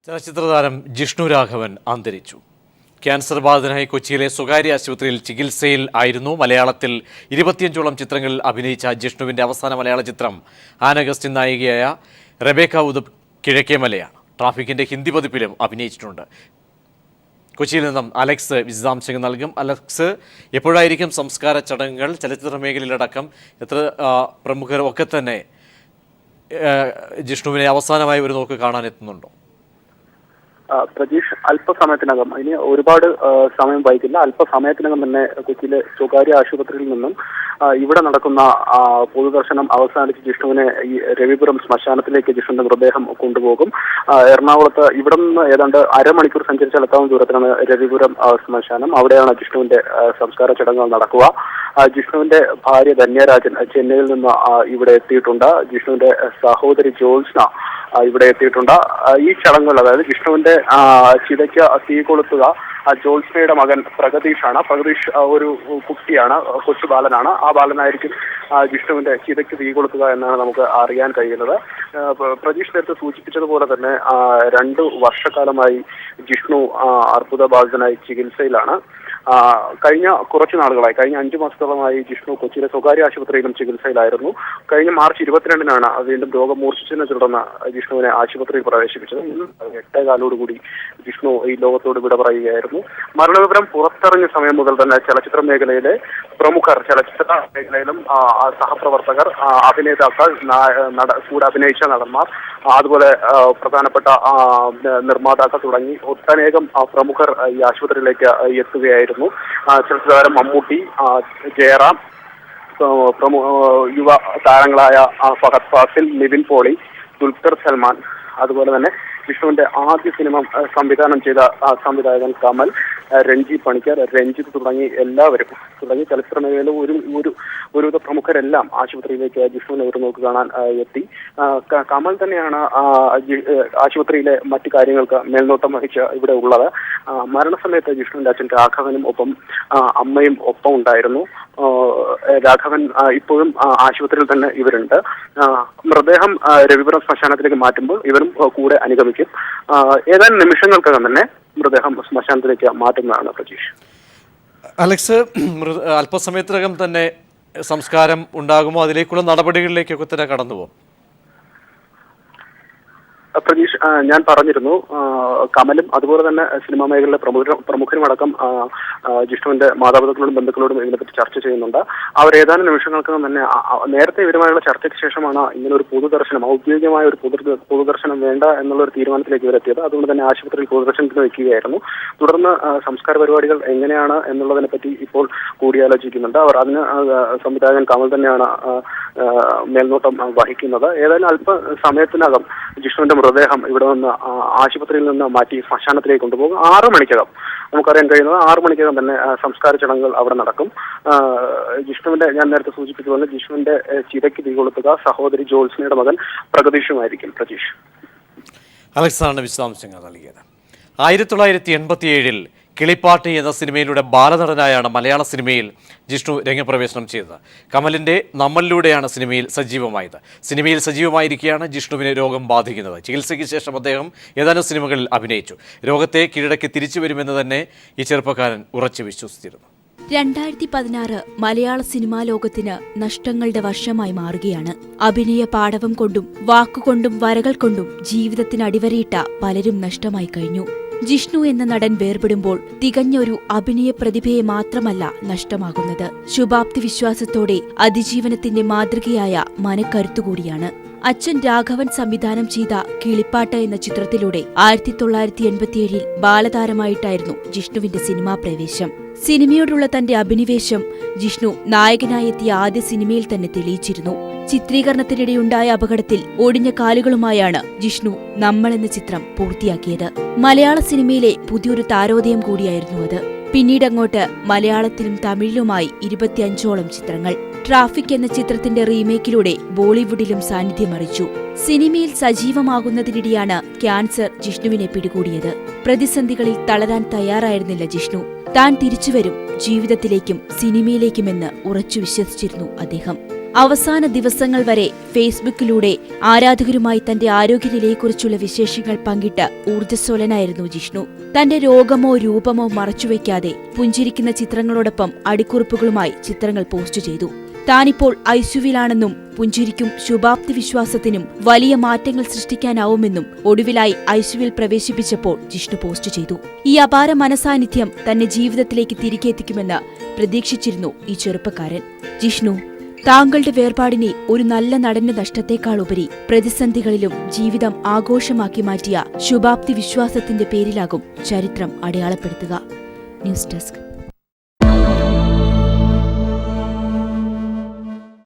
ചലച്ചിത്രതാരം ജിഷ്ണു രാഘവൻ അന്തരിച്ചു. ക്യാൻസർ ബാധിതനായി കൊച്ചിയിലെ സ്വകാര്യ ആശുപത്രിയിൽ ചികിത്സയിൽ ആയിരുന്നു. മലയാളത്തിൽ 25ഓളം ചിത്രങ്ങളിൽ അഭിനയിച്ച ജിഷ്ണുവിന്റെ അവസാന മലയാള ചിത്രം ആനഗസ്റ്റിൻ നായികയായ റെബേക്ക ഉദപ് കിഴക്കേമലയാണ്. ട്രാഫിക്കിന്റെ ഹിന്ദി പതിപ്പിലും അഭിനയിച്ചിട്ടുണ്ട്. കൊച്ചിയിൽ നിന്നും അലക്സ് വിശദാംശങ്ങൾ നൽകും. അലക്സ്, എപ്പോഴായിരിക്കും സംസ്കാര ചടങ്ങുകൾ? ചലച്ചിത്ര മേഖലയിലടക്കം എത്ര പ്രമുഖരൊക്കെ തന്നെ ജിഷ്ണുവിനെ അവസാനമായി ഒരു നോക്ക് കാണാൻ എത്തുന്നുണ്ടോ? പ്രജീഷ്, അല്പസമയത്തിനകം, ഇനി ഒരുപാട് സമയം വൈകില്ല, അല്പസമയത്തിനകം തന്നെ കൊച്ചിയിലെ സ്വകാര്യ ആശുപത്രിയിൽ നിന്നും ഇവിടെ നടക്കുന്ന പൊതുദർശനം അവസാനിച്ച് ജിഷ്ണുവിനെ ഈ രവിപുരം ശ്മശാനത്തിലേക്ക് ജിഷ്ണുവിന്റെ മൃതദേഹം കൊണ്ടുപോകും. എറണാകുളത്ത് ഇവിടെ നിന്ന് ഏതാണ്ട് അരമണിക്കൂർ സഞ്ചരിച്ചെത്താവുന്ന ദൂരത്തിലാണ് രവിപുരം ശ്മശാനം. അവിടെയാണ് ജിഷ്ണുവിന്റെ സംസ്കാര ചടങ്ങുകൾ നടക്കുക. ജിഷ്ണുവിന്റെ ഭാര്യ ധന്യരാജൻ ചെന്നൈയിൽ നിന്ന് ഇവിടെ എത്തിയിട്ടുണ്ട്. ജിഷ്ണുവിന്റെ സഹോദരി ജ്യോത്സ്ന ഇവിടെ എത്തിയിട്ടുണ്ട്. ഈ ചടങ്ങുകൾ, അതായത് ജിഷ്ണുവിന്റെ ചിതയ്ക്ക് തീ കൊളുത്തുക ജ്യോത്സ്നയുടെ മകൻ പ്രഗതീഷാണ്. പ്രഗതീഷ് ഒരു കുട്ടിയാണ്, കൊച്ചു ബാലനാണ്. ആ ബാലനായിരിക്കും ജിഷ്ണുവിന്റെ ചിതയ്ക്ക് തീ കൊളുത്തുക എന്നാണ് നമുക്ക് അറിയാൻ കഴിയുന്നത്. പ്രജീഷ് നേരത്തെ സൂചിപ്പിച്ചതുപോലെ തന്നെ 2 വർഷക്കാലമായി ജിഷ്ണു അർബുദബാധിതനായി ചികിത്സയിലാണ്. കഴിഞ്ഞ കുറച്ചു നാളുകളായി, കഴിഞ്ഞ 5 മാസത്തോളമായി ജിഷ്ണു കൊച്ചിയിലെ സ്വകാര്യ ആശുപത്രിയിലും ചികിത്സയിലായിരുന്നു. കഴിഞ്ഞ മാർച്ച് 22-നാണ് വീണ്ടും രോഗം മൂർച്ഛിച്ചതിനെ തുടർന്ന് ജിഷ്ണുവിനെ ആശുപത്രിയിൽ പ്രവേശിപ്പിച്ചത്. ഇന്ന് 8:15 ജിഷ്ണു ഈ ലോകത്തോട് വിട പറയുകയായിരുന്നു. മരണവിവരം പുറത്തിറങ്ങിയ സമയം മുതൽ തന്നെ ചലച്ചിത്ര മേഖലയിലെ പ്രമുഖർ, ചലച്ചിത്ര മേഖലയിലും സഹപ്രവർത്തകർ, അഭിനേതാക്കൾ, കൂടെ അഭിനയിച്ച നടന്മാർ, അതുപോലെ പ്രധാനപ്പെട്ട നിർമ്മാതാക്കൾ തുടങ്ങി ഒട്ടനേകം പ്രമുഖർ ഈ ആശുപത്രിയിലേക്ക് എത്തുകയായിരുന്നു. ചലച്ചിത്രതാരം മമ്മൂട്ടി, ജയറാം, യുവ താരങ്ങളായ ഫഹദ് ഫാസിൽ, നിവിൻ പോളി, ദുൽഖർ സൽമാൻ, അതുപോലെ തന്നെ വിഷ്ണുവിന്റെ ആദ്യ സിനിമ സംവിധാനം ചെയ്ത സംവിധായകൻ കമൽ, രഞ്ജി പണിക്കർ, രഞ്ജിത്ത് തുടങ്ങി ചലച്ചിത്ര മേഖലയിലെ ഒരുവിധ പ്രമുഖരെല്ലാം ആശുപത്രിയിലേക്ക് ജിഷ്ണുവിനെ ഒരു നോക്ക് കാണാൻ എത്തി. കമൽ തന്നെയാണ് ആശുപത്രിയിലെ മറ്റു കാര്യങ്ങൾക്ക് മേൽനോട്ടം വഹിച്ച് ഇവിടെ ഉള്ളത്. മരണസമയത്ത് ജിഷ്ണുവിന്റെ അച്ഛൻ രാഘവനും ഒപ്പം അമ്മയും ഒപ്പം ഉണ്ടായിരുന്നു. രാഘവൻ ഇപ്പോഴും ആശുപത്രിയിൽ തന്നെ ഇവരുണ്ട്. മൃതദേഹം രവിപുരം ശ്മശാനത്തിലേക്ക് മാറ്റുമ്പോൾ ഇവരും കൂടെ അനുഗമിക്കും. ഏതാനും നിമിഷങ്ങൾക്കകം തന്നെ മൃതദേഹം ശ്മശാനത്തിലേക്ക് മാറ്റുന്നതാണ് പ്രജീഷ്. അലക്സ്, അല്പസമയത്തിനകം തന്നെ സംസ്കാരം ഉണ്ടാകുമോ? അതിലേക്കുള്ള നടപടികളിലേക്കൊക്കെ തന്നെ കടന്നുപോകും. പ്രജീഷ്, ഞാൻ പറഞ്ഞിരുന്നു, കമലും അതുപോലെ തന്നെ സിനിമാ മേഖലയിലെ പ്രമുഖരുമടക്കം ജിഷ്ണുവിന്റെ മാതാപിതാക്കളോടും ബന്ധുക്കളോടും ഇതിനെപ്പറ്റി ചർച്ച ചെയ്യുന്നുണ്ട്. അവർ ഏതാനും നിമിഷങ്ങൾക്കകം തന്നെ, നേരത്തെ ഇവരുമായുള്ള ചർച്ചയ്ക്ക് ശേഷമാണ് ഇങ്ങനെ ഒരു പൊതുദർശനം, ഔദ്യോഗികമായ ഒരു പൊതുദർശനം വേണ്ട എന്നുള്ളൊരു തീരുമാനത്തിലേക്ക് ഇവരെത്തിയത്. അതുകൊണ്ട് തന്നെ ആശുപത്രിയിൽ പൊതുദർശനത്തിന് വയ്ക്കുകയായിരുന്നു. തുടർന്ന് സംസ്കാര പരിപാടികൾ എങ്ങനെയാണ് എന്നുള്ളതിനെ പറ്റി ഇപ്പോൾ കൂടിയാലോചിക്കുന്നുണ്ട്. അവർ അതിന് സംവിധായകൻ കമൽ തന്നെയാണ് മേൽനോട്ടം വഹിക്കുന്നത്. ഏതായാലും അല്പസമയത്തിനകം ജിഷ്ണുവിന്റെ മൃതദേഹം ഇവിടെ നിന്ന് ആശുപത്രിയിൽ നിന്ന് മാറ്റി ശ്മശാനത്തിലേക്ക് കൊണ്ടുപോകും. 6 മണിക്കകം, നമുക്കറിയാൻ കഴിയുന്നത് 6 മണിക്കകം തന്നെ സംസ്കാര ചടങ്ങുകൾ അവിടെ നടക്കും. ജിഷ്ണുവിന്റെ, ഞാൻ നേരത്തെ സൂചിപ്പിച്ചതുപോലെ, ജിഷ്ണുവിന്റെ ചിതയ്ക്ക് തീ കൊളുത്തുക സഹോദരി ജ്യോത്സ്നയുടെ മകൻ പ്രഗതീഷുമായിരിക്കും. പ്രജീഷ്. അലക്സാണ് വിശദാംശങ്ങൾ നൽകിയത്. 1987-ൽ കിളിപ്പാട്ട് എന്ന സിനിമയിലൂടെ ബാലനടനായാണ് മലയാള സിനിമയിൽ ജിഷ്ണു രംഗപ്രവേശനം ചെയ്തത്. കമലിൻ്റെ നമ്മളിലൂടെയാണ് സിനിമയിൽ സജീവമായത്. സിനിമയിൽ സജീവമായിരിക്കെയാണ് ജിഷ്ണുവിനെ രോഗം ബാധിക്കുന്നത്. ചികിത്സയ്ക്ക് ശേഷം അദ്ദേഹം ഏതാനും സിനിമകളിൽ അഭിനയിച്ചു. രോഗത്തെ കീഴടക്കി തിരിച്ചു വരുമെന്ന് തന്നെ ഈ ചെറുപ്പക്കാരൻ ഉറച്ചു വിശ്വസിച്ചിരുന്നു. 2016 മലയാള സിനിമാ ലോകത്തിന് നഷ്ടങ്ങളുടെ വർഷമായി മാറുകയാണ്. അഭിനയ പാടവം കൊണ്ടും വാക്കുകൊണ്ടും വരകൾ കൊണ്ടും ജീവിതത്തിന് അടിവരയിട്ട പലരും നഷ്ടമായി കഴിഞ്ഞു. ജിഷ്ണു എന്ന നടൻ വേർപെടുമ്പോൾ തികഞ്ഞൊരു അഭിനയ പ്രതിഭയെ മാത്രമല്ല നഷ്ടമാകുന്നത്, ശുഭാപ്തി വിശ്വാസത്തോടെ അതിജീവനത്തിന്റെ മാതൃകയായ മനക്കരുത്തുകൂടിയാണ്. അച്ഛൻ രാഘവൻ സംവിധാനം ചെയ്ത കിളിപ്പാട്ട് എന്ന ചിത്രത്തിലൂടെ 1987-ൽ ബാലതാരമായിട്ടായിരുന്നു ജിഷ്ണുവിന്റെ സിനിമാ പ്രവേശം. സിനിമയോടുള്ള തന്റെ അഭിനിവേശം ജിഷ്ണു നായകനായെത്തിയ ആദ്യ സിനിമയിൽ തന്നെ തെളിയിച്ചിരുന്നു. ചിത്രീകരണത്തിനിടെയുണ്ടായ അപകടത്തിൽ ഒടിഞ്ഞ കാലുകളുമായാണ് ജിഷ്ണു നമ്മൾ എന്ന ചിത്രം പൂർത്തിയാക്കിയത്. മലയാള സിനിമയിലെ പുതിയൊരു താരോദയം കൂടിയായിരുന്നു അത്. പിന്നീടങ്ങോട്ട് മലയാളത്തിലും തമിഴിലുമായി 25ഓളം ചിത്രങ്ങൾ. ട്രാഫിക് എന്ന ചിത്രത്തിന്റെ റീമേക്കിലൂടെ ബോളിവുഡിലും സാന്നിധ്യമറിച്ചു. സിനിമയിൽ സജീവമാകുന്നതിനിടെയാണ് ക്യാൻസർ ജിഷ്ണുവിനെ പിടികൂടിയത്. പ്രതിസന്ധികളിൽ തളരാൻ തയ്യാറായിരുന്നില്ല ജിഷ്ണു. താൻ തിരിച്ചുവരും, ജീവിതത്തിലേക്കും സിനിമയിലേക്കുമെന്ന് ഉറച്ചു വിശ്വസിച്ചിരുന്നു അദ്ദേഹം. അവസാന ദിവസങ്ങൾ വരെ ഫേസ്ബുക്കിലൂടെ ആരാധകരുമായി തന്റെ ആരോഗ്യനിലയെക്കുറിച്ചുള്ള വിശേഷങ്ങൾ പങ്കിട്ട് ഊർജ്ജസ്വലനായിരുന്നു ജിഷ്ണു. തന്റെ രോഗമോ രൂപമോ മറച്ചുവെക്കാതെ പുഞ്ചിരിക്കുന്ന ചിത്രങ്ങളോടൊപ്പം അടിക്കുറിപ്പുകളുമായി ചിത്രങ്ങൾ പോസ്റ്റ് ചെയ്തു. താനിപ്പോൾ ഐസിയുവിലാണെന്നും പുഞ്ചിരിക്കും ശുഭാപ്തി വിശ്വാസത്തിനും വലിയ മാറ്റങ്ങൾ സൃഷ്ടിക്കാനാവുമെന്നും ഒടുവിലായി ഐസിയുവിൽ പ്രവേശിപ്പിച്ചപ്പോൾ ജിഷ്ണു പോസ്റ്റ് ചെയ്തു. ഈ അപാര മനസാന്നിധ്യം തന്നെ ജീവിതത്തിലേക്ക് തിരികെ എത്തിക്കുമെന്ന് പ്രതീക്ഷിച്ചിരുന്നു ഈ ചെറുപ്പക്കാരൻ. ജിഷ്ണു, താങ്കളുടെ വേർപാടിനെ ഒരു നല്ല നടന്റെ നഷ്ടത്തെക്കാളുപരി പ്രതിസന്ധികളിലും ജീവിതം ആഘോഷമാക്കി മാറ്റിയ ശുഭാപ്തി വിശ്വാസത്തിന്റെ പേരിലാകും ചരിത്രം അടയാളപ്പെടുത്തുക. News desk.